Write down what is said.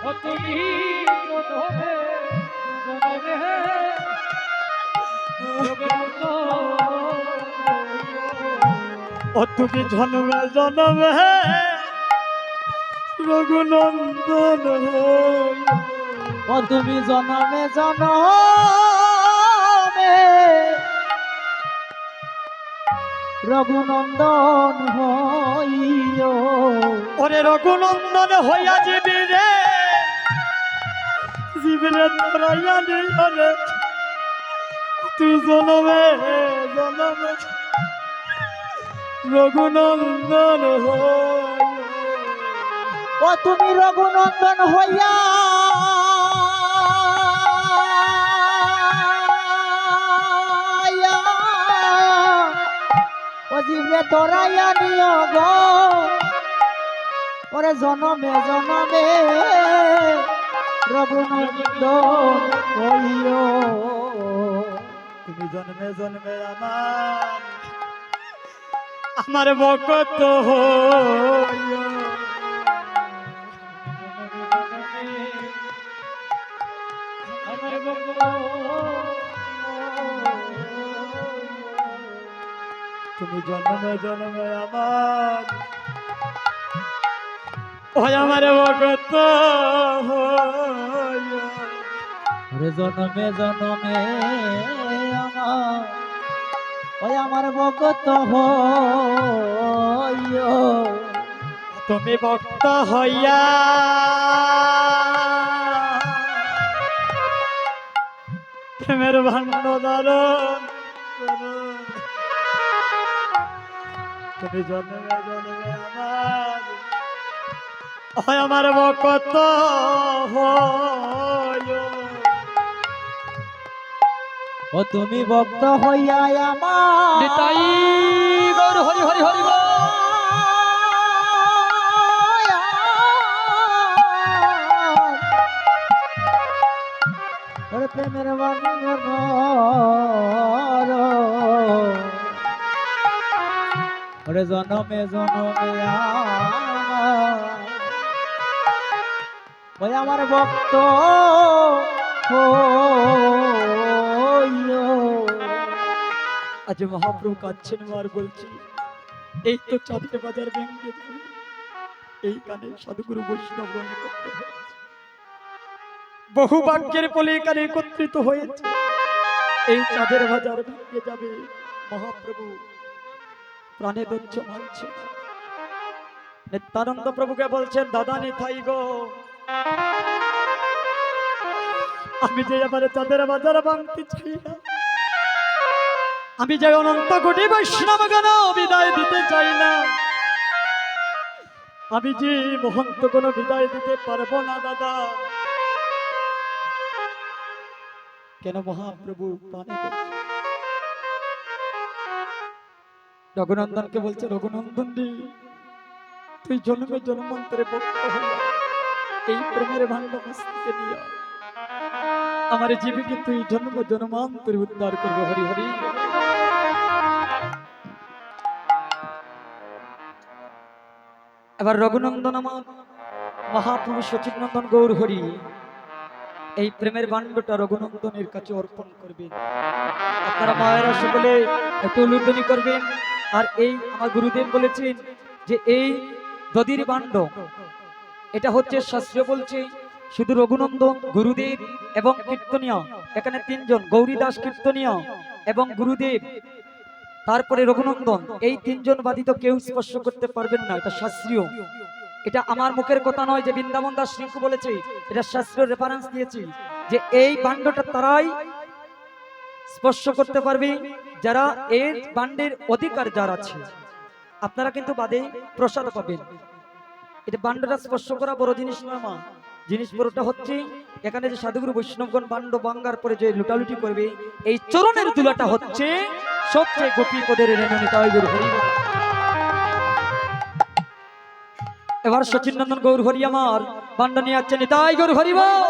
ও তুমি জনমে জনমে ও তুমি জন্মে জন্মে রঘুনন্দন ও তুমি জনমে জনমে রঘুনন্দন হইও। ওরে রঘুনন্দন হইয়া যাবি রে জীবনে তোরাইয়া নিও রে তুই জনমে জনমে রঘুনন্দন ও তুমি রঘুনন্দন হইয়া ও জীবনে তোরাইয়া নিও গো। ওরে জনমে জনমে রঘুনন্দন হইও। তুমি জন্মে জন্মে আমার ভক্ত হইও। তুমি জন্মে জন্মে আমার ওই আমার ভক্ত হইও। ওরে জনমে জনমে আমার ওই আমার ভক্ত হইও। তুমি ভক্ত হইয়া প্রেমের ভাণ্ড ধারণ করো। তুমি জন্মে জন্মে আমার ভক্ত হইও। ও তুমি ভক্ত হইয়া আমার নিতাই গৌর হরি হরি হরি বল। ওরে প্রেমের বন্ধন ওরে জনমে জনমে ওই আমার ভক্ত হইও। আজ মহাপ্রভু কাঁদছেন আর বলছি এই তো চাঁদের বাজার ভেঙে এই গানে সাধুগুরু বৈষ্ণব বহু বাক্যের পলে এখানে একত্রিত হয়েছে। এই চাঁদের বাজার ভেঙে যাবে মহাপ্রভু প্রাণে দজ্জ মানছে। নিত্যানন্দ প্রভুকে বলছেন দাদা নিতাই গো আমি যে এবারে চাঁদের বাজার ভাঙতে চাই না। আমি যে অনন্ত কোটি বৈষ্ণব গণ বিদায় দিতে চাই না। আমি যে মহন্ত কোন বিদায় দিতে পারবো না দাদা। কেন মহাপ্রভু প্রাণে রঘুনন্দনকে বলছে রঘুনন্দন রে তুই জন্মে জন্মান্তরে ভক্ত হইয়া এই প্রেমের ভাণ্ড মস্তিকে নিয়ে আমার জীবকে তুই জন্ম জন্মান্তরে উদ্ধার করবে। হরি হরি। এবার রঘুনন্দন আমার মহাপ্রভু সচিনন্দন গৌর হরি এই প্রেমের ভাণ্ডটা রঘুনন্দনের কাছে অর্পণ করবেন। আপনারা মায়েরা সকলে একটু উলুধ্বনি করবেন। আর এই আমার গুরুদেব বলেছেন যে এই দধির ভাণ্ড এটা হচ্ছে শাস্ত্র বলছে শুধু রঘুনন্দন গুরুদেব এবং কীর্তনীয় এখানে তিনজন গৌরীদাস কীর্তনীয় এবং গুরুদেব তারপরে রঘুনন্দন এই তিনজন বাদিত কেউ স্পর্শ করতে পারবেন না। এটা শাস্ত্রীয়। এটা আমার মুখের কথা নয় যে বৃন্দাবন দাস রিঙ্কু বলেছে, এটা শাস্ত্রীয় রেফারেন্স দিয়েছি যে এই ভাণ্ডটা তারাই স্পর্শ করতে পারবে যারা এই ভাণ্ডের অধিকার যার আছে। আপনারা কিন্তু বাদে প্রসাদ পাবেন। এটা ভাণ্ডটা স্পর্শ করা বড় জিনিস নয় মা। জিনিস বড়টা হচ্ছে এখানে যে সাধুগুরু বৈষ্ণবগণ ভাণ্ড ভাঙ্গার পরে যে লুটালুটি করবে এই চরণের দুলাটা হচ্ছে সবচেয়ে গোপী পদের রেণুনিতাই গৌর হরি। এবার সচিনন্দন গৌর হরি আমার ভাণ্ড নিয়ে যাচ্ছে নিতাই গৌর হরি বল।